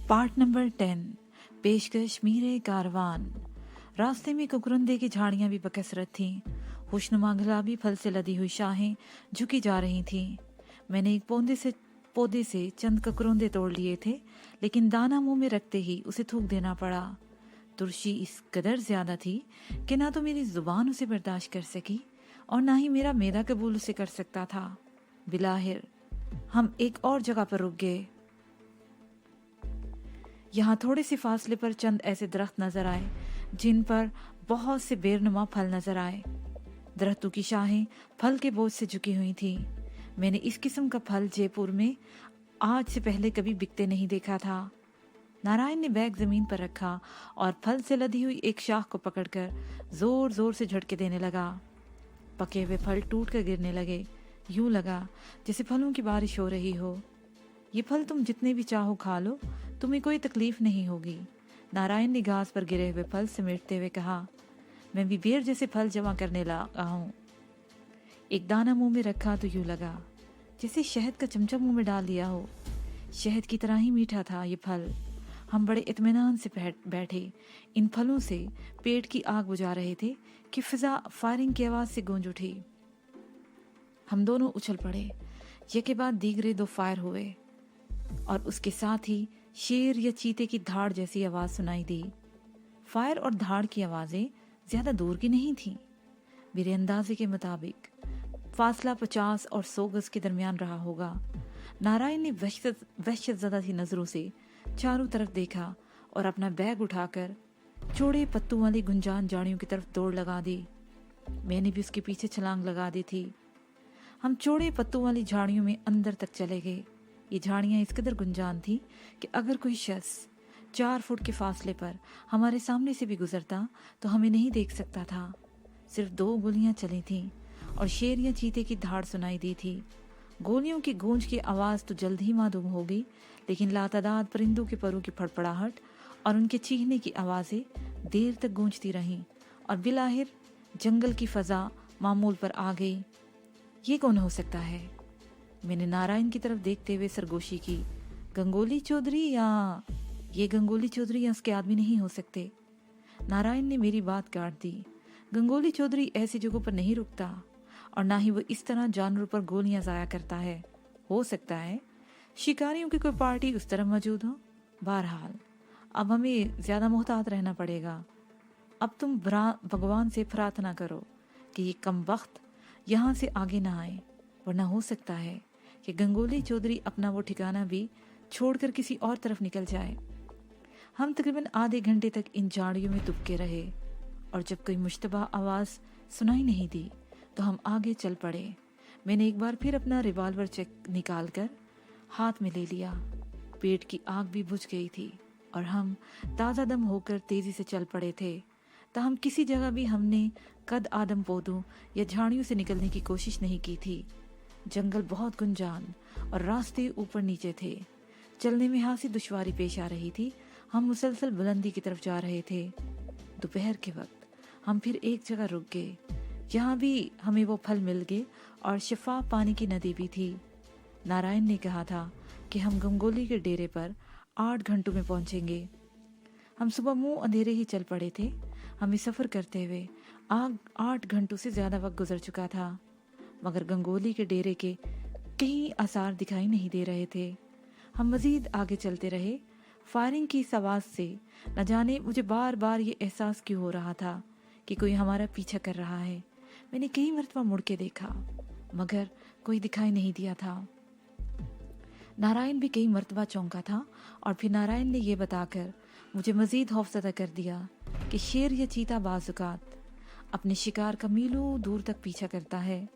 Part number 10। पेशकश मीरे कारवान। रास्ते में कुकरुंदे की झाड़ियां भी बकसरत थीं। खुशनुमा गुलाबी फल से लदी हुई शाखें झुकी जा रही थीं। मैंने एक पौधे से चंद ककरुंदे तोड़ लिए थे, लेकिन दाना मुंह में रखते ही उसे थूक देना पड़ा। तुरशी इस कदर ज्यादा थी कि ना तो मेरी जुबान उसे बर्दाश्त कर सकी और ना ही मेरा मैदा कबूल उसे कर सकता था। बिलाहिर हम एक और जगह पर रुक गए। यहाँ थोड़े से फासले पर चंद ऐसे दरख्त नजर आए जिन पर बहुत से बेरनुमा फल नजर आए। दरख्तों की शाखें फल के बोझ से झुकी हुई थी। मैंने इस किस्म का फल जयपुर में आज से पहले कभी बिकते नहीं देखा था। नारायण ने बैग जमीन पर रखा और फल से लदी हुई एक शाख को पकड़कर जोर जोर से झटके देने लगा। पके हुए फल टूट कर गिरने लगे। यूं लगा जैसे फलों की बारिश हो रही हो। ये फल तुम जितने भी चाहो खा लो, तुम्हें कोई तकलीफ नहीं होगी। नारायण ने घास पर गिरे हुए फल समेटते हुए कहा। मैं भी बेर जैसे फल जमा करने लगा हूँ। एक दाना मुंह में रखा तो यूं लगा जैसे शहद का चमचा मुंह में डाल दिया हो। शहद की तरह ही मीठा था ये फल। हम बड़े इत्मीनान से बैठे इन फलों से पेट की आग बुझा रहे थे कि फिजा फायरिंग की आवाज से गूंज उठी। हम दोनों उछल पड़े। के बाद दीगरे 2 फायर हुए और उसके साथ ही शेर या चीते की धाड़ जैसी आवाज सुनाई दी। फायर और धाड़ की आवाजें ज्यादा दूर की नहीं थीं। मेरे अंदाजे के मुताबिक फासला 50 और 100 गज के दरमियान रहा होगा। नारायण ने वहशत ज़दा सी नजरों से चारों तरफ देखा और अपना बैग उठाकर चौड़े पत्तों वाली गुंजान झाड़ियों की तरफ दौड़ लगा दी। मैंने भी उसके पीछे छलांग लगा दी थी। हम चौड़े पत्तों वाली झाड़ियों में अंदर तक चले गए। ये झाड़ियां इस कदर गुंजान थी कि अगर कोई शख्स 4 फुट के फासले पर हमारे सामने से भी गुजरता तो हमें नहीं देख सकता था। सिर्फ 2 गोलियां चली थीं और शेर या चीते की धाड़ सुनाई दी थी। गोलियों की गूंज की आवाज तो जल्द ही मालूम होगी, लेकिन लातादाद परिंदों के परों की फड़फड़ाहट और उनके चीखने की आवाजें देर तक गूंजती रहीं और बिलाहिर जंगल की फजा मामूल पर आ गई। ये कौन हो सकता है? मैंने नारायण की तरफ देखते हुए सरगोशी की। गंगोली चौधरी या उसके आदमी नहीं हो सकते। नारायण ने मेरी बात काट दी। गंगोली चौधरी ऐसी जगहों पर नहीं रुकता और ना ही वो इस तरह जानवरों पर गोलियां जाया करता है। हो सकता है शिकारियों की कोई पार्टी उस तरफ मौजूद हो। बहरहाल अब हमें ज्यादा मोहतात रहना पड़ेगा। अब तुम भगवान से प्रार्थना करो कि ये कम वक्त यहाँ से आगे ना आए, वरना हो सकता है कि गंगोली चौधरी अपना वो ठिकाना भी छोड़कर किसी और तरफ निकल जाए। हम तकरीबन आधे घंटे तक इन झाड़ियों में दुबके रहे और जब कोई मुश्तबा आवाज सुनाई नहीं दी तो हम आगे चल पड़े। मैंने एक बार फिर अपना रिवॉल्वर निकाल कर हाथ में ले लिया। पेट की आग भी बुझ गई थी और हम ताज़ा दम होकर तेजी से चल पड़े थे। ताहम किसी जगह भी हमने कद आदम पौधों या झाड़ियों से निकलने की कोशिश नहीं की थी। जंगल बहुत गुंजान और रास्ते ऊपर नीचे थे। चलने में खासी दुश्वारी पेश आ रही थी। हम मुसलसल बुलंदी की तरफ जा रहे थे। दोपहर के वक्त हम फिर एक जगह रुक गए। यहाँ भी हमें वो फल मिल गए और शफाफ पानी की नदी भी थी। नारायण ने कहा था कि हम गंगोली के डेरे पर 8 घंटों में पहुंचेंगे। हम सुबह मुंह अंधेरे ही चल पड़े थे। हमें सफर करते हुए 8 घंटों से ज्यादा वक्त गुजर चुका था, मगर गंगोली के डेरे के कहीं आसार दिखाई नहीं दे रहे थे। हम मजीद आगे चलते रहे। फायरिंग की इस आवाज से न जाने मुझे बार बार ये एहसास क्यों हो रहा था कि कोई हमारा पीछा कर रहा है। मैंने कई मरतबा मुड़ के देखा, मगर कोई दिखाई नहीं दिया था। नारायण भी कई मरतबा चौंका था और फिर नारायण ने यह बताकर मुझे मजीद खौफजदा कर दिया कि शेर या चीता बाजुकात अपने शिकार का मीलों दूर तक पीछा करता है।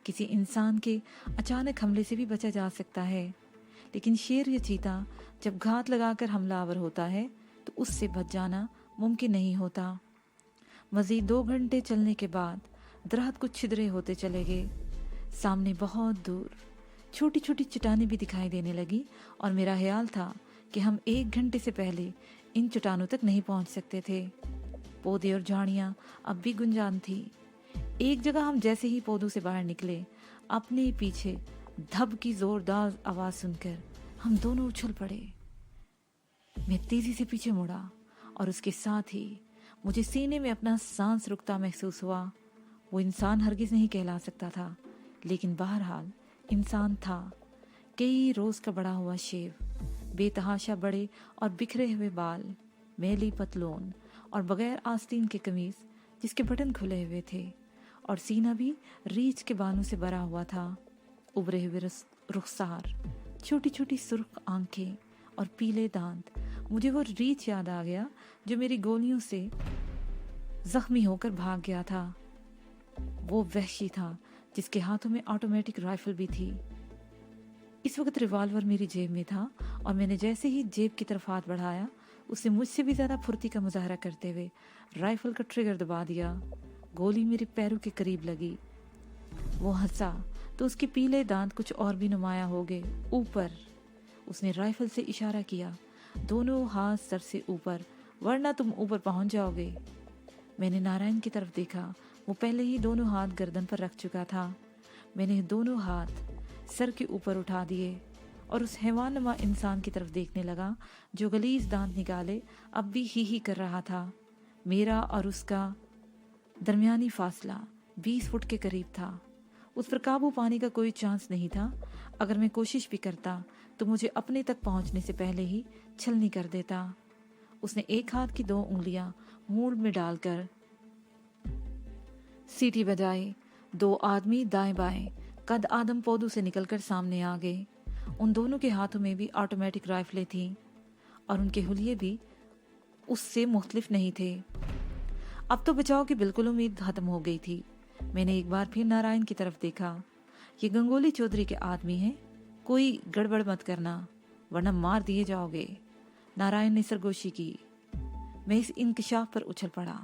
किसी इंसान के अचानक हमले से भी बचा जा सकता है, लेकिन शेर या चीता जब घात लगाकर हमलावर होता है तो उससे बच जाना मुमकिन नहीं होता। मजीद 2 घंटे चलने के बाद दरख्त कुछ छिद्रे होते चले गए। सामने बहुत दूर छोटी छोटी चट्टानें भी दिखाई देने लगी और मेरा ख्याल था कि हम 1 घंटे से पहले इन चट्टानों तक नहीं पहुंच सकते थे। पौधे और झाड़ियां अब भी गुंजान थी। एक जगह हम जैसे ही पौधों से बाहर निकले, अपने पीछे धब की जोरदार आवाज सुनकर हम दोनों उछल पड़े। मैं तेजी से पीछे मुड़ा और उसके साथ ही मुझे सीने में अपना सांस रुकता महसूस हुआ। वो इंसान हरगिज नहीं कहला सकता था, लेकिन बहरहाल इंसान था। कई रोज का बड़ा हुआ शेव, बेतहाशा बड़े और बिखरे हुए बाल, मैली पतलून और बगैर आस्तीन के कमीज जिसके बटन खुले हुए थे, और सीना भी रीछ के बालों से भरा हुआ था। उभरे हुए रुखसार, छोटी छोटी सुर्ख आंखें और पीले दांत। मुझे वो रीछ याद आ गया जो मेरी गोलियों से जख्मी होकर भाग गया था। वो वहशी था जिसके हाथों में ऑटोमेटिक राइफल भी थी। इस वक्त रिवॉल्वर मेरी जेब में था और मैंने जैसे ही जेब की तरफ हाथ बढ़ाया, उसने मुझसे भी ज्यादा फुर्ती का मुजाहरा करते हुए राइफल का ट्रिगर दबा दिया। गोली मेरे पैरों के करीब लगी। वो हंसा तो उसके पीले दांत कुछ और भी नुमाया हो गए। ऊपर उसने राइफल से इशारा किया, दोनों हाथ सर से ऊपर, वरना तुम ऊपर पहुंच जाओगे। मैंने नारायण की तरफ देखा। वो पहले ही दोनों हाथ गर्दन पर रख चुका था। मैंने दोनों हाथ सर के ऊपर उठा दिए और उस हैवाननुमा इंसान की तरफ देखने लगा जो गलीज दांत निकाले अब भी ही कर रहा था। मेरा और उसका दरमियानी फासला 20 फुट के करीब था। उस पर काबू पाने का कोई चांस नहीं था। अगर मैं कोशिश भी करता तो मुझे अपने तक पहुंचने से पहले ही छलनी कर देता। उसने एक हाथ की 2 उंगलियां मूल में डालकर सीटी बजाई। 2 आदमी दाएं बाएं कद आदम पौधों से निकलकर सामने आ गए। उन दोनों के हाथों में भी ऑटोमेटिक राइफलें थीं और उनके हुलिये भी उससे मुख्तलिफ नहीं थे। अब तो बचाव की बिल्कुल उम्मीद खत्म हो गई थी। मैंने एक बार फिर नारायण की तरफ देखा। ये गंगोली चौधरी के आदमी हैं, कोई गड़बड़ मत करना वरना मार दिए जाओगे। नारायण ने सरगोशी की। मैं इस इंकशाफ पर उछल पड़ा।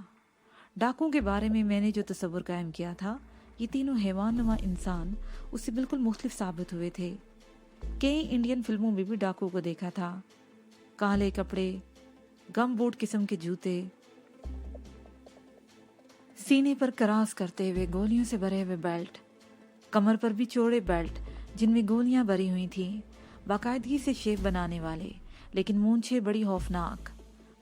डाकुओं के बारे में मैंने जो तस्वुर कायम किया था, ये तीनों हैवाननुमा इंसान उससे बिल्कुल मुख्तलिफ साबित हुए थे। कई इंडियन फिल्मों में भी डाकुओं को देखा था। काले कपड़े, गम बूट किस्म के जूते, सीने पर करास करते हुए गोलियों से भरे हुए बेल्ट, कमर पर भी चौड़े बेल्ट जिनमें गोलियां भरी हुई थीं, बाकायदगी से शेप बनाने वाले, लेकिन मूंछे बड़ी खौफनाक।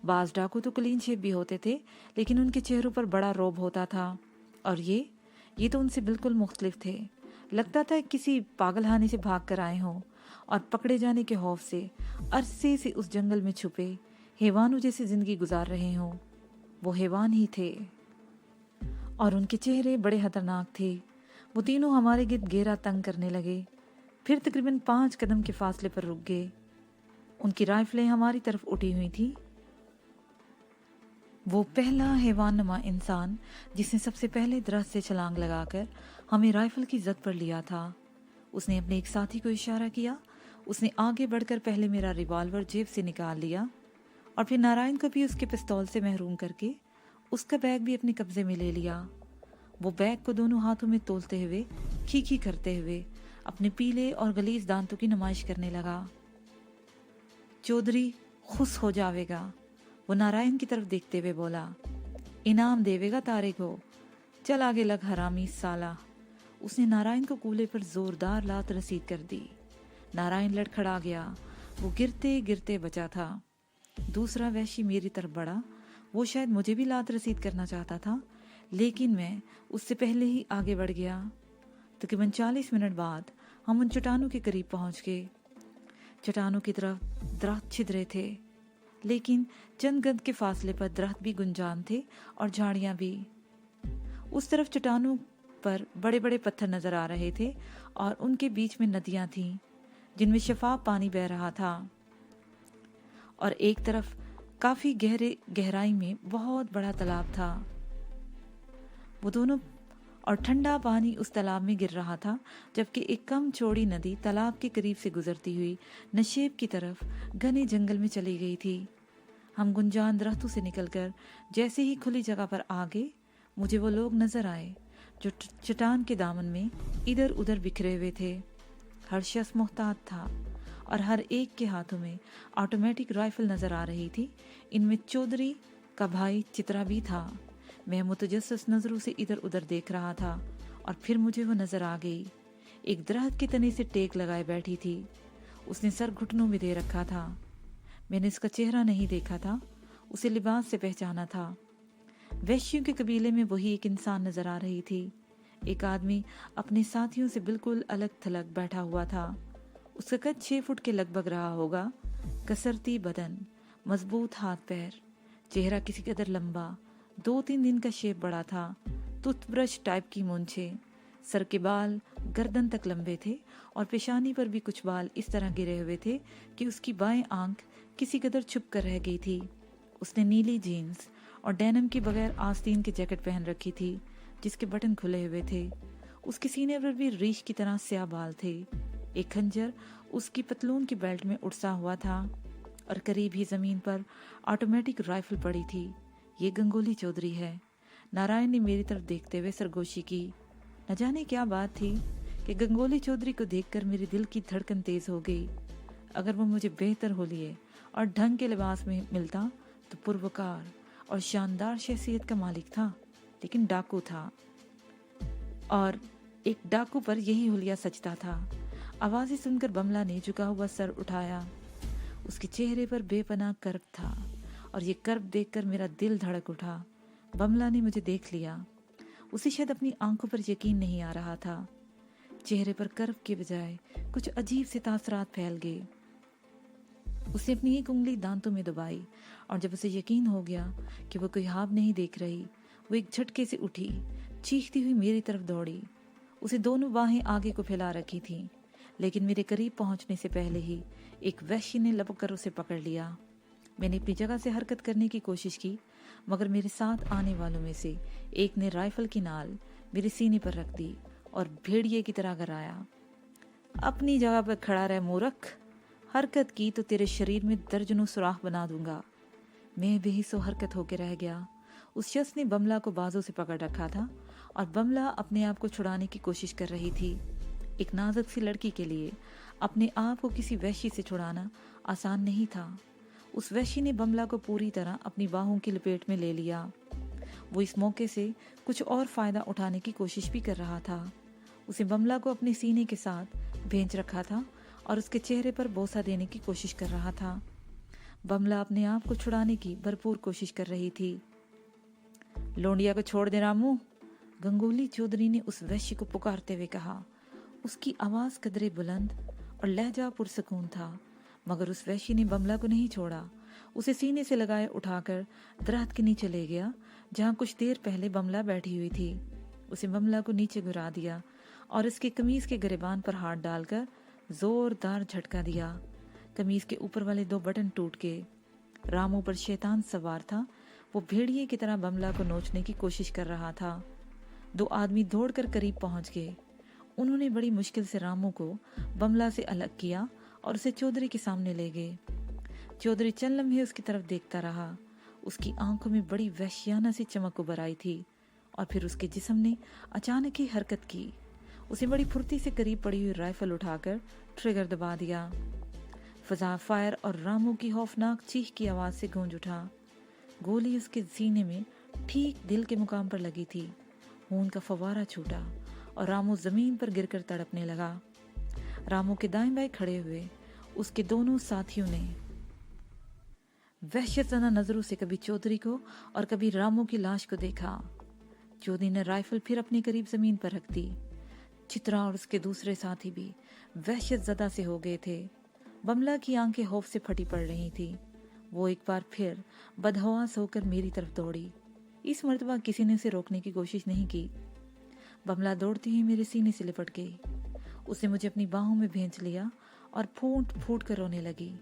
बाज डाकू तो क्लीन शेप भी होते थे, लेकिन उनके चेहरों पर बड़ा रौब होता था। और ये तो उनसे बिल्कुल मुख्तलिफ थे। लगता था किसी पागलखाने से भाग कर आए हों और पकड़े जाने के खौफ से अरसे से उस जंगल में छुपे हैवानों जैसी जिंदगी गुजार रहे हों। वो हैवान ही थे और उनके चेहरे बड़े खतरनाक थे। वो तीनों हमारे गिर्द घेरा तंग करने लगे, फिर तकरीबन 5 कदम के फासले पर रुक गए। उनकी राइफलें हमारी तरफ उठी हुई थी। वो पहला हैवाननुमा इंसान जिसने सबसे पहले दरख्त से छलांग लगाकर हमें राइफल की जद पर लिया था। उसने अपने एक साथी को इशारा किया। उसने आगे बढ़कर पहले मेरा रिवॉल्वर जेब से निकाल लिया और फिर नारायण को भी उसके पिस्तौल से महरूम करके उसका बैग भी अपने कब्जे में ले लिया। वो बैग को दोनों हाथों में तोलते हुए, खीखी करते हुए अपने पीले और गलीज दांतों की नुमाइश करने लगा। चौधरी खुश हो जावेगा, वो नारायण की तरफ देखते हुए बोला। इनाम देवेगा तारे को, चल आगे लग हरामी साला। उसने नारायण को कूल्हे पर जोरदार लात रसीद कर दी। नारायण लड़खड़ा गया। वो गिरते गिरते बचा था। दूसरा वैशी मेरी तरफ बढ़ा। वो शायद मुझे भी लात रसीद करना चाहता था, लेकिन मैं उससे पहले ही आगे बढ़ गया। तकरीबन 40 मिनट बाद हम उन चट्टानों के करीब पहुंच गए। चट्टानों की तरफ दरख्त छिद्रे थे, लेकिन चंद गज के फासले पर दरख्त भी गुंजान थे और झाड़ियां भी। उस तरफ चट्टानों पर बड़े बड़े पत्थर नजर आ रहे थे और उनके बीच में नदियां थीं जिनमें शफाफ पानी बह रहा था। और एक तरफ काफी गहराई में बहुत बड़ा तालाब था। वो दोनों और ठंडा पानी उस तालाब में गिर रहा था, जबकि एक कम चौड़ी नदी तालाब के करीब से गुजरती हुई नशेब की तरफ घने जंगल में चली गई थी। हम गुंजान दरख्तों से निकलकर जैसे ही खुली जगह पर आ गए, मुझे वो लोग नजर आए जो चट्टान के दामन में इधर उधर बिखरे हुए थे। हर शख्स मुहतात था और हर एक के हाथों में ऑटोमेटिक राइफल नजर आ रही थी। इनमें चौधरी का भाई चित्रा भी था। मैं मुतजस्सिस नजरों से इधर उधर देख रहा था और फिर मुझे वो नजर आ गई। एक दरख्त के तने से टेक लगाए बैठी थी। उसने सर घुटनों में दे रखा था। मैंने उसका चेहरा नहीं देखा था, उसे लिबास से पहचाना था। वैश्यों के कबीले में वही एक इंसान नजर आ रही थी। एक आदमी अपने साथियों से बिल्कुल अलग थलग बैठा हुआ था। उसका कद 6 फुट के लगभग रहा होगा। कसरती बदन, मजबूत हाथ पैर, चेहरा किसी कदर लंबा, 2-3 दिन का शेप बड़ा था, टूथब्रश टाइप की मूंछें, सर के बाल गर्दन तक लंबे थे और पेशानी पर भी कुछ बाल इस तरह गिरे हुए थे कि उसकी बाएं आंख किसी कदर छुप कर रह गई थी। उसने नीली जीन्स और डेनिम के बगैर आस्तीन की जैकेट पहन रखी थी जिसके बटन खुले हुए थे। उसके सीने पर भी रीछ की तरह स्याह बाल थे। एक खंजर उसकी पतलून की बेल्ट में उड़सा हुआ था और करीब ही जमीन पर ऑटोमेटिक राइफल पड़ी थी। ये गंगोली चौधरी है। नारायण ने मेरी तरफ देखते हुए सरगोशी की। न जाने क्या बात थी कि गंगोली चौधरी को देखकर मेरे दिल की धड़कन तेज हो गई। अगर वो मुझे बेहतर होलिये और ढंग के लिबास में मिलता तो पुरवकार और शानदार शख्सियत का मालिक था, लेकिन डाकू था और एक डाकू पर यही हुलिया सचता था। आवाज़ें सुनकर बमला ने झुका हुआ सर उठाया। उसके चेहरे पर बेपनाह कर्ब था और ये कर्ब देखकर मेरा दिल धड़क उठा। बमला ने मुझे देख लिया। उसे शायद अपनी आंखों पर यकीन नहीं आ रहा था। चेहरे पर कर्ब के बजाय कुछ अजीब से तासरात फैल गए। उसने अपनी एक उंगली दांतों में दबाई और जब उसे यकीन हो गया कि वो कोई ख्वाब नहीं देख रही, वो एक झटके से उठी, चीखती हुई मेरी तरफ दौड़ी। उसे दोनों बाहें आगे को फैला रखी थीं, लेकिन मेरे करीब पहुंचने से पहले ही एक वैश्य ने लपक कर उसे पकड़ लिया। मैंने अपनी जगह से हरकत करने की कोशिश की, मगर मेरे साथ आने वालों में से एक ने राइफल की नाल मेरे सीने पर रख दी और भेड़िए की तरह गराया। अपनी जगह पर खड़ा रह मूर्ख, हरकत की तो तेरे शरीर में दर्जनों सुराख बना दूंगा। मैं बेहिसो हरकत होकर रह गया। उस शख्स ने बमला को बाजू से पकड़ रखा था और बमला अपने आप को छुड़ाने की कोशिश कर रही थी। एक नाजुक सी लड़की के लिए अपने आप को किसी वैश्य से छुड़ाना आसान नहीं था। उस वैश्य ने बमला को पूरी तरह अपनी बाहों की लपेट में ले लिया। वो इस मौके से कुछ और फायदा उठाने की कोशिश भी कर रहा था। उसे बमला को अपने सीने के साथ भेंच रखा था और उसके चेहरे पर बोसा देने की कोशिश कर रहा था। बमला अपने आप को छुड़ाने की भरपूर कोशिश कर रही थी। लोंडिया को छोड़ दे रामू, गंगोली चौधरी ने उस वैश्य को पुकारते हुए कहा। उसकी आवाज कदरे बुलंद और लहजा पुरसकून था, मगर उस वैश्य ने बमला को नहीं छोड़ा। उसे सीने से लगाए उठाकर दरख्त के नीचे ले गया जहां कुछ देर पहले बमला बैठी हुई थी। उसे बमला को नीचे गिरा दिया और इसके कमीज के गिरेबान पर हाथ डालकर जोरदार झटका दिया। कमीज के ऊपर वाले 2 बटन टूट गए। रामू पर शैतान सवार था। वो भेड़िए की तरह बमला को नोचने की कोशिश कर रहा था। 2 आदमी दौड़कर करीब पहुंच गए। उन्होंने बड़ी मुश्किल से रामू को बमला से अलग किया और उसे चौधरी के सामने ले गए। चौधरी चंद लम्हे उसकी तरफ देखता रहा। उसकी आंखों में बड़ी वहशियाना सी चमक उभर आई थी और फिर उसके जिस्म ने अचानक ही हरकत की। उसे बड़ी फुर्ती से करीब पड़ी हुई राइफल उठाकर ट्रिगर दबा दिया। फजा फायर और रामू की खौफनाक चीख की आवाज से गूंज उठा। गोली उसके सीने में ठीक दिल के मुकाम पर लगी थी। खून का फवारा छूटा और रामू जमीन पर गिरकर तड़पने लगा। रामू के दाएं बाएं खड़े हुए उसके दोनों साथियों ने वहशतनाक नजरों से कभी चौधरी को और कभी रामू की लाश को देखा। चौधरी ने राइफल फिर अपने करीब जमीन पर रख दी। चित्रा और उसके दूसरे साथी भी वहशत ज़दा से हो गए थे। बमला की आंखें खौफ से फटी पड़ रही थी। वो एक बार फिर बदहवास होकर मेरी तरफ दौड़ी। इस मर्तबा किसी ने उसे रोकने की कोशिश नहीं की। बमला दौड़ती ही मेरे सीने से लिपट गई। उसने मुझे अपनी बाहों में भेंच लिया और फूट फूट कर रोने लगी।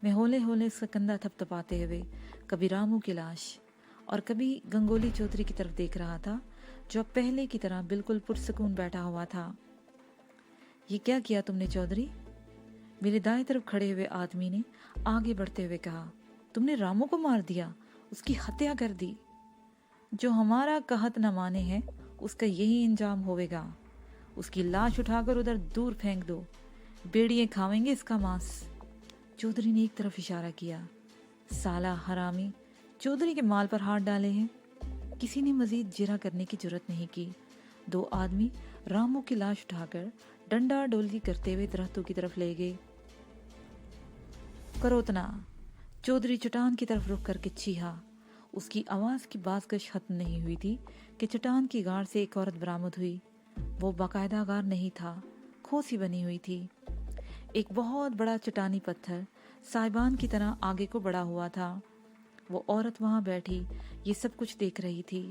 मैं होले होले उसका कंधा थपथपाते हुए कभी रामू की लाश और कभी गंगोली चौधरी की तरफ देख रहा था, जो अब पहले की तरह बिल्कुल पुरसकून बैठा हुआ था। ये क्या किया तुमने चौधरी? मेरे दाएं तरफ खड़े हुए आदमी ने आगे बढ़ते हुए कहा। तुमने रामू को मार दिया, उसकी हत्या कर दी। जो हमारा कहत न माने है उसका यही इंजाम होवेगा। उसकी लाश उठाकर उधर दूर फेंक दो, बेड़िए खावेंगे इसका मांस। चौधरी ने एक तरफ इशारा किया। साला हरामी, चौधरी के माल पर हाथ डाले हैं। किसी ने मजीद जिरा करने की जरूरत नहीं की। 2 आदमी रामू की लाश उठाकर डंडा डोली करते हुए दरख्तों की तरफ ले गए। करोतना, चौधरी चट्टान की तरफ रुख करके चीहा। उसकी आवाज की बाज़गश खत्म नहीं हुई थी कि चट्टान की गार से एक औरत बरामद हुई। वो बाकायदा गार नहीं था, खोसी बनी हुई थी। एक बहुत बड़ा चट्टानी पत्थर साइबान की तरह आगे को बढ़ा हुआ था। वो औरत वहां बैठी ये सब कुछ देख रही थी।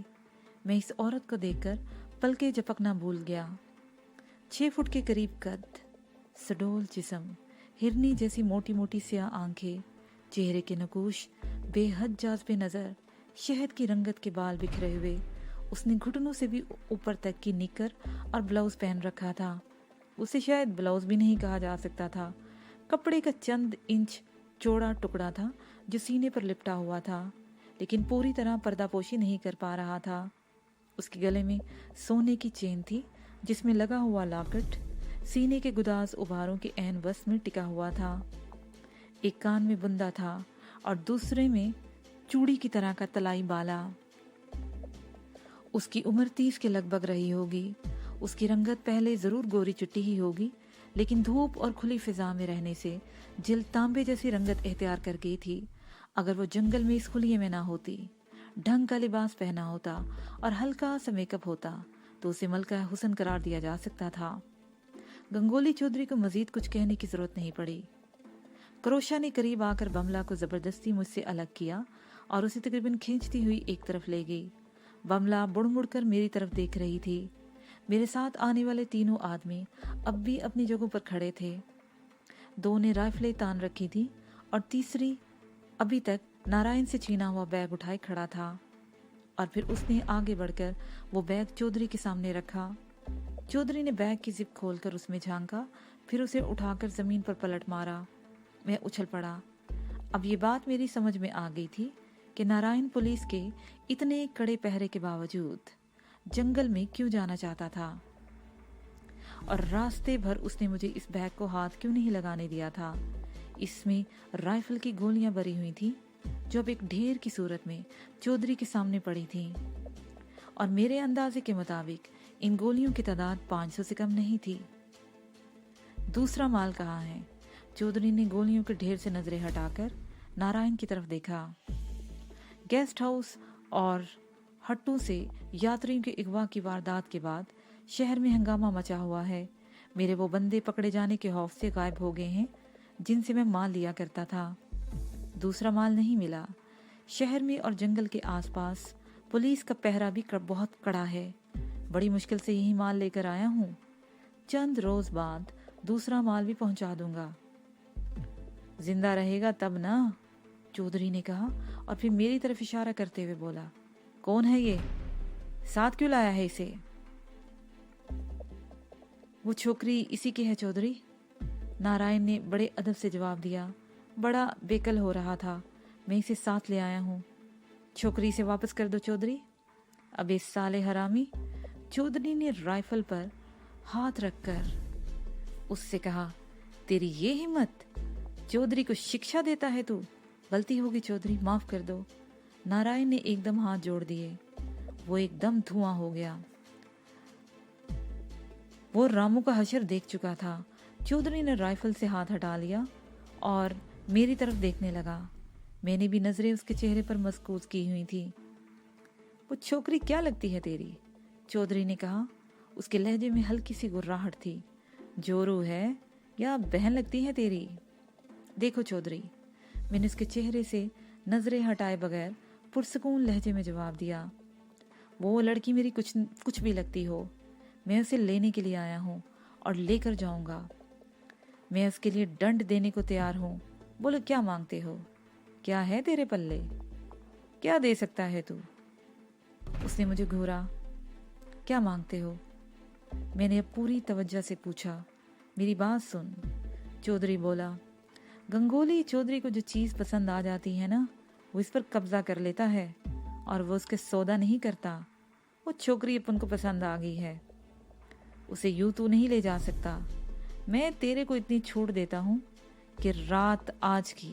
मैं इस औरत को देखकर पलके झपकना भूल गया। 6 फुट के करीब कद, सडोल जिस्म, हिरनी जैसी मोटी मोटी स्याह आंखें, चेहरे के नकूश, बेहद जाज़बे नजर, शहद की रंगत के बाल बिखरे हुए। उसने घुटनों से भी ऊपर तक की निकर और ब्लाउज पहन रखा था। उसे शायद ब्लाउज भी नहीं कहा जा सकता था। कपड़े का चंद इंच चौड़ा टुकड़ा था जो सीने पर लिपटा हुआ था, लेकिन पूरी तरह पर्दापोशी नहीं कर पा रहा था। उसके गले में सोने की चेन थी जिसमें लगा हुआ लॉकेट सीने के गुदाज उभारों के ऐन वस में टिका हुआ था। एक कान में बुंदा था और दूसरे में चूड़ी की तरह का तलाई बाला। उसकी उम्र 30 के लगभग रही होगी। उसकी रंगत पहले जरूर गोरी चिट्टी ही होगी, लेकिन धूप और खुली फिजा में रहने से जिल्द तांबे जैसी रंगत एख्तियार कर गई थी। अगर वो जंगल में इस खुलिये में ना होती, ढंग का लिबास पहना होता और हल्का सा मेकअप होता तो उसे मलका हुस्न करार दिया जा सकता था। गंगोली चौधरी को मजीद कुछ कहने की जरूरत नहीं पड़ी। करोशा ने करीब आकर बमला को जबरदस्ती मुझसे अलग किया और उसे तकरीबन खींचती हुई एक तरफ ले गई। बमला मुड़ मुड़ कर मेरी तरफ देख रही थी। मेरे साथ आने वाले तीनों आदमी अब भी अपनी जगहों पर खड़े थे। 2 ने राइफलें तान रखी थी और तीसरी अभी तक नारायण से छीना हुआ बैग उठाए खड़ा था। और फिर उसने आगे बढ़कर वो बैग चौधरी के सामने रखा। चौधरी ने बैग की जिप खोलकर उसमें झांका, फिर उसे उठाकर जमीन पर पलट मारा। मैं उछल पड़ा। अब ये बात मेरी समझ में आ गई थी कि नारायण पुलिस के इतने कड़े पहरे के बावजूद जंगल में क्यों जाना चाहता था, और रास्ते भर उसने मुझे इस बैग को हाथ क्यों नहीं लगाने दिया था। इसमें राइफल की गोलियां भरी हुई थी जो अब एक ढेर की सूरत में चौधरी के सामने पड़ी थी, और मेरे अंदाजे के मुताबिक इन गोलियों की तादाद 500 से कम नहीं थी। दूसरा माल कहाँ है? चौधरी ने गोलियों के ढेर से नजरें हटाकर नारायण की तरफ देखा। गेस्ट हाउस और हट्टों से यात्रियों के अगवा की वारदात के बाद शहर में हंगामा मचा हुआ है। मेरे वो बंदे पकड़े जाने के खौफ से गायब हो गए हैं जिनसे मैं माल लिया करता था। दूसरा माल नहीं मिला। शहर में और जंगल के आसपास पुलिस का पहरा भी बहुत कड़ा है। बड़ी मुश्किल से यही माल लेकर आया हूँ। चंद रोज बाद दूसरा माल भी पहुंचा दूंगा। जिंदा रहेगा तब ना, चौधरी ने कहा और फिर मेरी तरफ इशारा करते हुए बोला, कौन है ये? साथ क्यों लाया है इसे? वो छोकरी इसी की है चौधरी, नारायण ने बड़े अदब से जवाब दिया। बड़ा बेकल हो रहा था। मैं इसे साथ ले आया हूँ। छोकरी से वापस कर दो चौधरी। अबे साले हरामी, चौधरी ने राइफल पर हाथ रखकर उससे कहा, तेरी ये हिम्मत? चौधरी को शिक्षा देता है तू? गलती होगी चौधरी, माफ कर दो। नारायण ने एकदम हाथ जोड़ दिए। वो एकदम धुआं हो गया। वो रामू का हशर देख चुका था। चौधरी ने राइफल से हाथ हटा लिया और मेरी तरफ देखने लगा। मैंने भी नजरें उसके चेहरे पर मसकूस की हुई थी। वो छोकरी क्या लगती है तेरी? चौधरी ने कहा। उसके लहजे में हल्की सी गुर्राहट थी। जोरू है या बहन लगती है तेरी? देखो चौधरी, मैंने उसके चेहरे से नजरें हटाए बगैर पुरसकून लहजे में जवाब दिया। वो लड़की मेरी कुछ भी लगती हो, मैं उसे लेने के लिए आया हूँ और लेकर जाऊंगा। मैं उसके लिए दंड देने को तैयार हूँ। बोलो क्या मांगते हो? क्या है तेरे पल्ले? क्या दे सकता है तू? उसने मुझे घूरा। क्या मांगते हो? मैंने अब पूरी तवज्जो से पूछा। मेरी बात सुन, चौधरी बोला। गंगोली चौधरी को जो चीज़ पसंद आ जाती है ना, वो इस पर कब्जा कर लेता है और वो उसके सौदा नहीं करता। वो छोकरी अपन को पसंद आ गई है, उसे यूं तू नहीं ले जा सकता। मैं तेरे को इतनी छूट देता हूँ कि रात आज की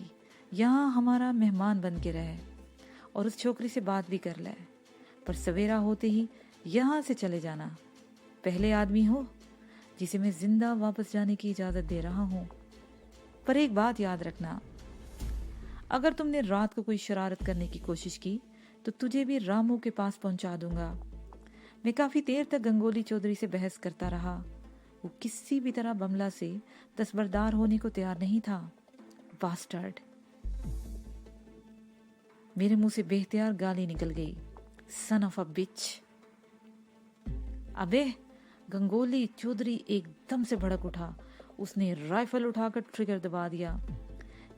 यहाँ हमारा मेहमान बन के रहे और उस छोकरी से बात भी कर ले, पर सवेरा होते ही यहाँ से चले जाना। पहले आदमी हो जिसे मैं जिंदा वापस जाने की इजाजत दे रहा हूँ। पर एक बात याद रखना, अगर तुमने रात को कोई शरारत करने की कोशिश की तो तुझे भी रामू के पास पहुंचा दूंगा। मैं काफी देर तक गंगोली चौधरी से बहस करता रहा। वो किसी भी तरह बमला से दस्तबरदार होने को तैयार नहीं था। बास्टर्ड। मेरे मुंह से बेख्तियार गाली निकल गई। सन ऑफ अ बिच। अबे! गंगोली चौधरी एकदम से भड़क उठा। उसने राइफल उठाकर ट्रिगर दबा दिया।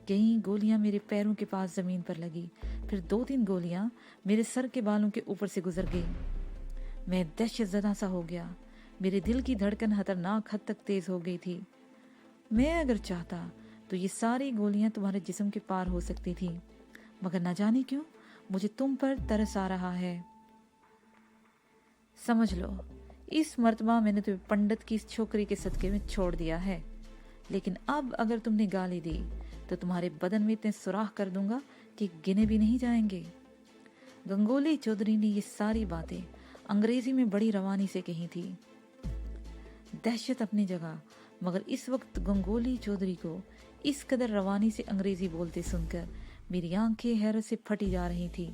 कई गोलियां मेरे पैरों के पास जमीन पर लगी, फिर 2-3 गोलियां मेरे सर के बालों के ऊपर से गुजर गई। मैं दहशतज़दा सा हो गया। मेरे दिल की धड़कन खतरनाक हद तक तेज हो गई थी। मैं अगर चाहता तो ये सारी गोलियां तुम्हारे जिस्म के पार हो सकती थी, मगर न जाने क्यों मुझे तुम पर तरस आ रहा है। समझ लो, इस मर्तबा मैंने तुम्हें पंडित की इस छोकरी के सदके में छोड़ दिया है, लेकिन अब अगर तुमने गाली दी तो तुम्हारे बदन में इतने सुराख कर दूंगा कि गिने भी नहीं जाएंगे। गंगोली चौधरी ने ये सारी बातें अंग्रेजी में बड़ी रवानी से कही थी। दहशत अपनी जगह, मगर इस वक्त गंगोली चौधरी को इस कदर रवानी से अंग्रेजी बोलते सुनकर मेरी आंखें हैरत से फटी जा रही थी।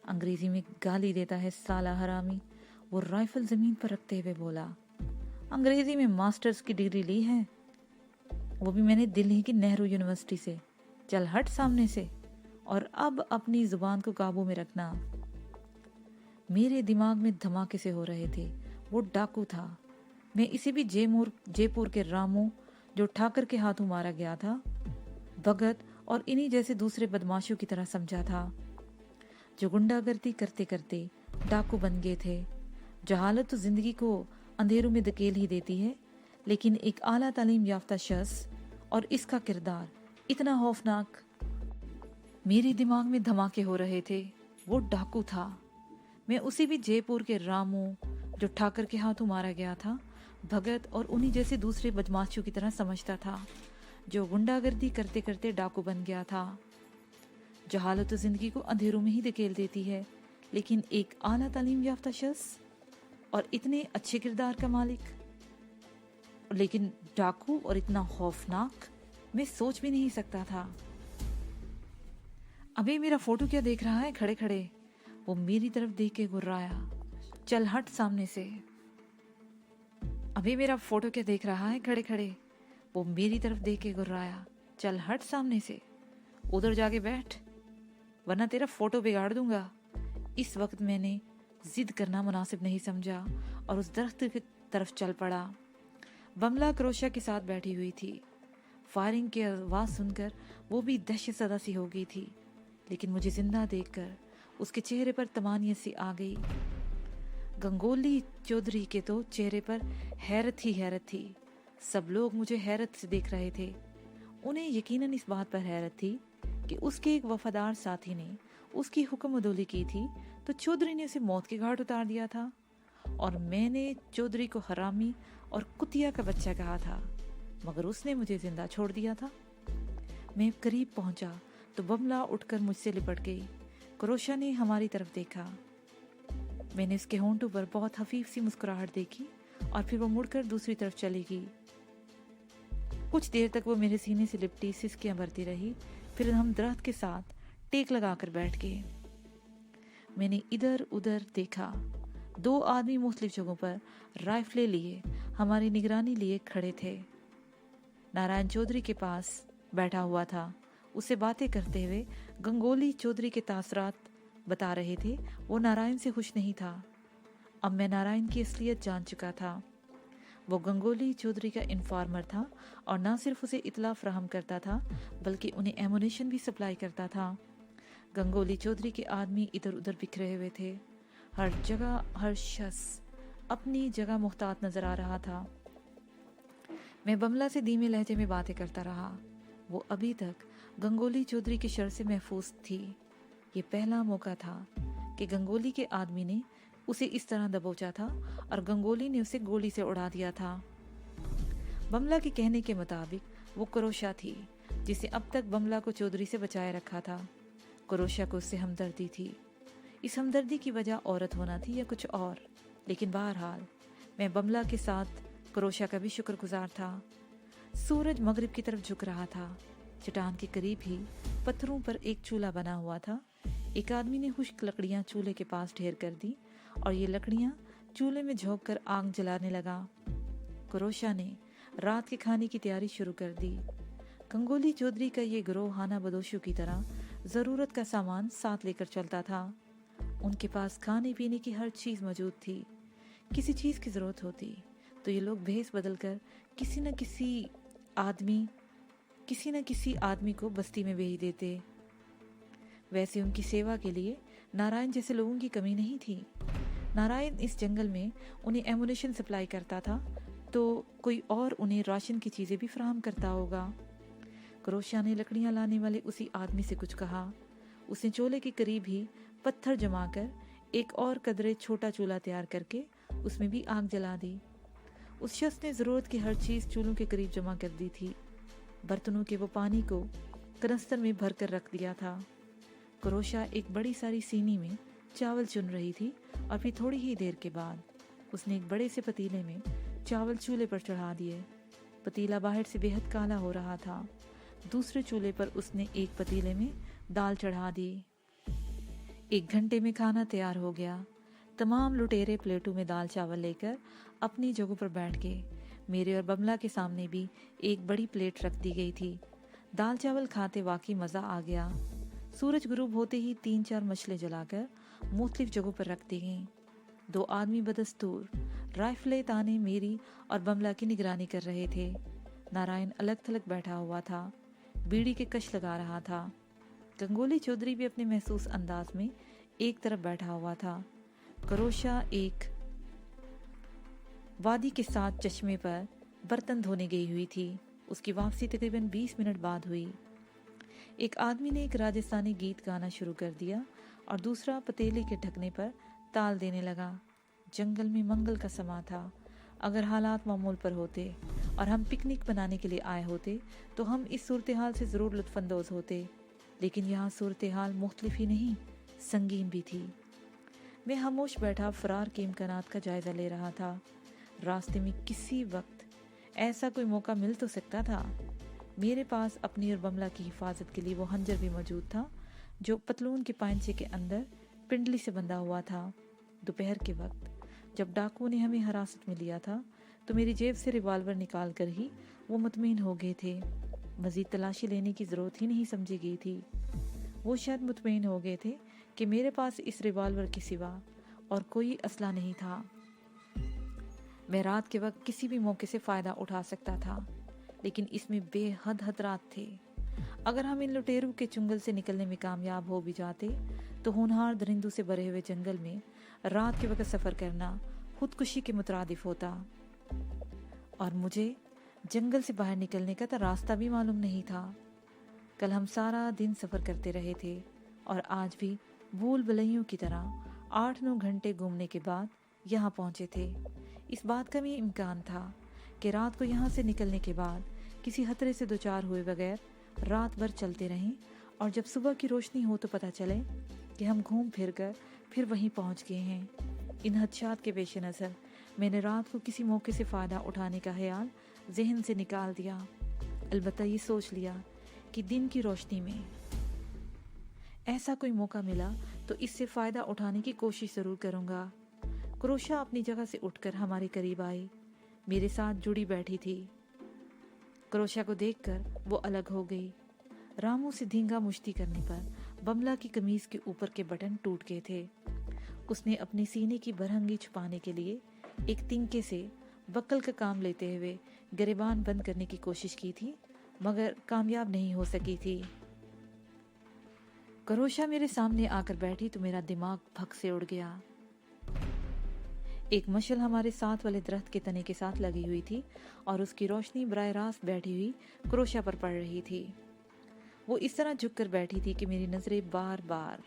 अंग्रेजी में गाली देता है साला हरामी, वो राइफल जमीन पर रखते हुए बोला। अंग्रेजी में मास्टर्स की डिग्री ली है, वो भी मैंने दिल्ली की नेहरू यूनिवर्सिटी से। चल हट सामने से, और अब अपनी जुबान को काबू में रखना। मेरे दिमाग में धमाके से हो रहे थे। वो डाकू था। मैं इसे भी जयपुर के रामू, जो ठाकर के हाथों मारा गया था, भगत और इन्हीं जैसे दूसरे बदमाशों की तरह समझा था, जो गुंडागर्दी करते करते डाकू बन गए थे। जहालत तो जिंदगी को अंधेरों में धकेल ही देती है, लेकिन एक आला तालीम याफ्ता शख्स और इसका किरदार इतना खौफनाक। मेरे दिमाग में धमाके हो रहे थे। वो डाकू था। मैं उसे भी जयपुर के रामू, जो ठाकर के हाथों मारा गया था, भगत और उन्हीं जैसे दूसरे बदमाशों की तरह समझता था, जो गुंडागर्दी करते करते डाकू बन गया था। जहालत तो जिंदगी को अंधेरों में ही धकेल देती है, लेकिन एक आला तालीम याफ्ता शख्स और इतने अच्छे किरदार का मालिक, लेकिन डाकू और इतना खौफनाक, मैं सोच भी नहीं सकता था। अबे मेरा फोटो क्या देख रहा है खड़े खड़े? वो मेरी तरफ देख के गुर्राया। चल हट सामने से। अबे मेरा फोटो क्या देख रहा है खड़े खड़े? वो मेरी तरफ देख के गुर्राया। चल हट सामने से, उधर जाके बैठ, वरना तेरा फोटो बिगाड़ दूंगा। इस वक्त मैंने जिद करना मुनासिब नहीं समझा और उस दरख्त की तरफ चल पड़ा। बमला क्रोशा के साथ बैठी हुई थी। फायरिंग की आवाज़ सुनकर वो भी दहशतज़दा सी हो गई थी, लेकिन मुझे जिंदा देखकर उसके चेहरे पर तमानियत सी आ गई। गंगोली चौधरी के तो चेहरे पर हैरत ही हैरत थी। सब लोग मुझे हैरत से देख रहे थे। उन्हें यकीनन इस बात पर हैरत थी कि उसके एक वफादार साथी ने उसकी हुक्म अदोली की थी, तो चौधरी ने उसे मौत के घाट उतार दिया था, और मैंने चौधरी को हरामी और कुतिया का बच्चा कहा था, मगर उसने मुझे जिंदा छोड़ दिया था। मैं करीब पहुंचा तो बमला उठकर मुझसे लिपट गई। क्रोशा ने हमारी तरफ देखा। मैंने उसके होंठों पर बहुत हफीफ सी मुस्कुराहट देखी और फिर वो मुड़कर दूसरी तरफ चली गई। कुछ देर तक वो मेरे सीने से लिपटी सिसकियां भरती रही, फिर हम दरख्त के साथ टेक लगाकर बैठ गए। मैंने इधर उधर देखा। 2 आदमी मुख्तलिफ जगहों पर राइफलें लिए हमारी निगरानी लिए खड़े थे। नारायण चौधरी के पास बैठा हुआ था। उससे बातें करते हुए गंगोली चौधरी के तासरात बता रहे थे। वो नारायण से खुश नहीं था। अब मैं नारायण की असलियत जान चुका था। वो गंगोली चौधरी का इन्फॉर्मर था और न सिर्फ उसे इतला फराहम करता था, बल्कि उन्हें एमुनेशन भी सप्लाई करता था। गंगोली चौधरी के आदमी इधर उधर बिखरे हुए थे। हर जगह हर शख्स अपनी जगह मुहतात नजर आ रहा था। मैं बमला से धीमे लहजे में बातें करता रहा। वो अभी तक गंगोली चौधरी के शर से महफूज थी। ये पहला मौका था कि गंगोली के आदमी ने उसे इस तरह दबोचा था और गंगोली ने उसे गोली से उड़ा दिया था। बमला के कहने के मुताबिक वो क्रोशा थी, जिसे अब तक बमला को चौधरी से बचाए रखा था। क्रोशा को उससे हमदर्दी थी। इस हमदर्दी की वजह औरत होना थी या कुछ और, लेकिन बहरहाल मैं बमला के साथ क्रोशा का भी शुक्रगुजार था। सूरज मगरिब की तरफ झुक रहा था। चट्टान के करीब ही पत्थरों पर एक चूल्हा बना हुआ था। एक आदमी ने खुश्क लकड़ियां चूल्हे के पास ढेर कर दी और ये लकड़ियां चूल्हे में झोंक कर आग जलाने लगा। क्रोशा ने रात के खाने की तैयारी शुरू कर दी। गंगोली चौधरी का ये गिरोह हाना बदोशों की तरह ज़रूरत का सामान साथ लेकर चलता था। उनके पास खाने पीने की हर चीज़ मौजूद थी। किसी चीज़ की ज़रूरत होती तो ये लोग भेस बदल कर किसी न किसी आदमी को बस्ती में भेज देते। वैसे उनकी सेवा के लिए नारायण जैसे लोगों की कमी नहीं थी। नारायण इस जंगल में उन्हें एमुनेशन सप्लाई करता था तो कोई और उन्हें राशन की चीज़ें भी फराहम करता होगा। क्रोशा ने लकड़ियां लाने वाले उसी आदमी से कुछ कहा। उसने चूल्हे के करीब ही पत्थर जमा कर एक और कदरे छोटा चूल्हा तैयार करके उसमें भी आग जला दी। उस शख्स ने ज़रूरत की हर चीज़ चूल्हों के करीब जमा कर दी थी। बर्तनों के वो पानी को कनस्तर में भर कर रख दिया था। क्रोशा एक बड़ी सारी सीनी में चावल चुन रही थी और फिर थोड़ी ही देर के बाद उसने एक बड़े से पतीले में चावल चूल्हे पर चढ़ा दिए। पतीला बाहर से बेहद काला हो रहा था। दूसरे चूल्हे पर उसने एक पतीले में दाल चढ़ा दी। 1 घंटे में खाना तैयार हो गया। तमाम लुटेरे प्लेटों में दाल चावल लेकर अपनी जगह पर बैठ गए। मेरे और बमला के सामने भी एक बड़ी प्लेट रख दी गई थी। दाल चावल खाते वाकई मज़ा आ गया। सूरज गुरूब होते ही 3-4 मछली जलाकर मुख्तलिफ जगहों पर रख दी गईं। 2 आदमी बदस्तूर राइफलें ताने मेरी और बमला की निगरानी कर रहे थे। नारायण अलग थलग बैठा हुआ था, बीड़ी के कश लगा रहा था। गंगोली चौधरी भी अपने महसूस अंदाज में एक तरफ बैठा हुआ था। क्रोशा एक वादी के साथ चश्मे पर बर्तन धोने गई हुई थी। उसकी वापसी तकरीबन 20 मिनट बाद हुई। एक आदमी ने एक राजस्थानी गीत गाना शुरू कर दिया और दूसरा पतीले के ढकने पर ताल देने लगा। जंगल में मंगल का समा था। अगर हालात मामूल पर होते और हम पिकनिक बनाने के लिए आए होते तो हम इस सूरत हाल से ज़रूर लुत्फ़अंदोज़ होते, लेकिन यहाँ सूरत हाल मुख्तलिफ ही नहीं, संगीन भी थी। मैं खामोश बैठा फरार के इम्कानात का जायज़ा ले रहा था। रास्ते में किसी वक्त ऐसा कोई मौका मिल तो सकता था। मेरे पास अपनी और बमला की हिफाजत के लिए वो हंजर भी मौजूद था जो पतलून के पांचे के अंदर पिंडली से बंधा हुआ था। दोपहर के वक्त जब डाकुओं ने हमें हिरासत में लिया था तो मेरी जेब से रिवाल्वर निकाल कर ही वो मुतमईन हो गए थे। मज़ीद तलाशी लेने की ज़रूरत ही नहीं समझी गई थी। वो शायद मुतमईन हो गए थे कि मेरे पास इस रिवाल्वर के सिवा और कोई असला नहीं था। मैं रात के वक्त किसी भी मौके से फ़ायदा उठा सकता था, लेकिन इसमें बेहद खतरात थे। अगर हम इन लुटेरों के चुंगल से निकलने में कामयाब हो भी जाते तो होनहार दरिंदों से भरे हुए जंगल में रात के वक्त सफ़र करना खुदकुशी के मुतरादिफ होता। और मुझे जंगल से बाहर निकलने का तो रास्ता भी मालूम नहीं था। कल हम सारा दिन सफ़र करते रहे थे और आज भी भूल भुलैयों की तरह 8-9 घंटे घूमने के बाद यहाँ पहुँचे थे। इस बात का भी इम्कान था कि रात को यहाँ से निकलने के बाद किसी खतरे से दो चार हुए बगैर रात भर चलते रहें और जब सुबह की रोशनी हो तो पता चले कि हम घूम फिर कर फिर वहीं पहुँच गए हैं। इन हदशात के पेश नज़र मैंने रात को किसी मौके से फ़ायदा उठाने का ख्याल जहन से निकाल दिया। अलबत्ता ये सोच लिया कि दिन की रोशनी में ऐसा कोई मौका मिला तो इससे फ़ायदा उठाने की कोशिश ज़रूर करूँगा। क्रोशा अपनी जगह से उठकर हमारे करीब आई, मेरे साथ जुड़ी बैठी थी। क्रोशा को देखकर वो अलग हो गई। रामू से धींगा मुश्ती करने पर बमला की कमीज के ऊपर के बटन टूट गए थे। उसने अपने सीने की बरहंगी छुपाने के लिए एक तिनके से बक्कल का काम लेते हुए गिरेबान बंद करने की कोशिश की थी, मगर कामयाब नहीं हो सकी थी। क्रोशा मेरे सामने आकर बैठी तो मेरा दिमाग भग से उड़ गया। एक मशल हमारे साथ वाले दरख्त के तने के साथ लगी हुई थी और उसकी रोशनी बराह रास्त बैठी हुई क्रोशा पर पड़ रही थी। वो इस तरह झुक कर बैठी थी कि मेरी नजरें बार बार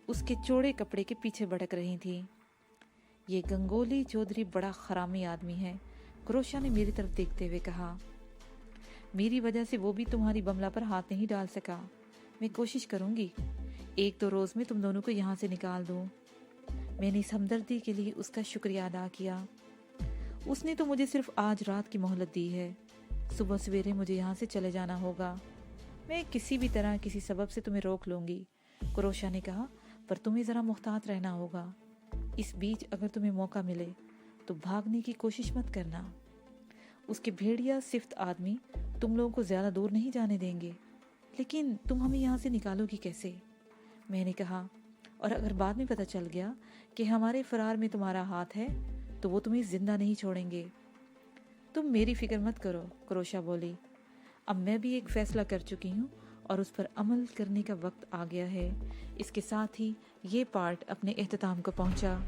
उसके चौड़े कपड़े के पीछे भटक रही थी। ये गंगोली चौधरी बड़ा खरामी आदमी है, क्रोशा ने मेरी तरफ देखते हुए कहा। मेरी वजह से वो भी तुम्हारी बमला पर हाथ नहीं डाल सका, मैं कोशिश करूंगी 1-2 रोज में तुम दोनों को यहाँ से निकाल दूं। मैंने इस हमदर्दी के लिए उसका शुक्रिया अदा किया। उसने तो मुझे सिर्फ आज रात की मोहलत दी है। सुबह सवेरे मुझे यहाँ से चले जाना होगा। मैं किसी भी तरह किसी सबब से तुम्हें रोक लूंगी, क्रोशा ने कहा, पर तुम्हें ज़रा मुहतात रहना होगा। इस बीच अगर तुम्हें मौका मिले तो भागने की कोशिश मत करना। उसके भेड़िया सिफ्त आदमी तुम लोगों को ज़्यादा दूर नहीं जाने देंगे। लेकिन तुम हमें यहाँ से निकालोगी कैसे? मैंने कहा, और अगर बाद में पता चल गया कि हमारे फरार में तुम्हारा हाथ है तो वो तुम्हें जिंदा नहीं छोड़ेंगे। तुम मेरी फिक्र मत करो, क्रोशा बोली। अब मैं भी एक फैसला कर चुकी हूँ और उस पर अमल करने का वक्त आ गया है। इसके साथ ही ये पार्ट अपने इख्तिताम को पहुँचा।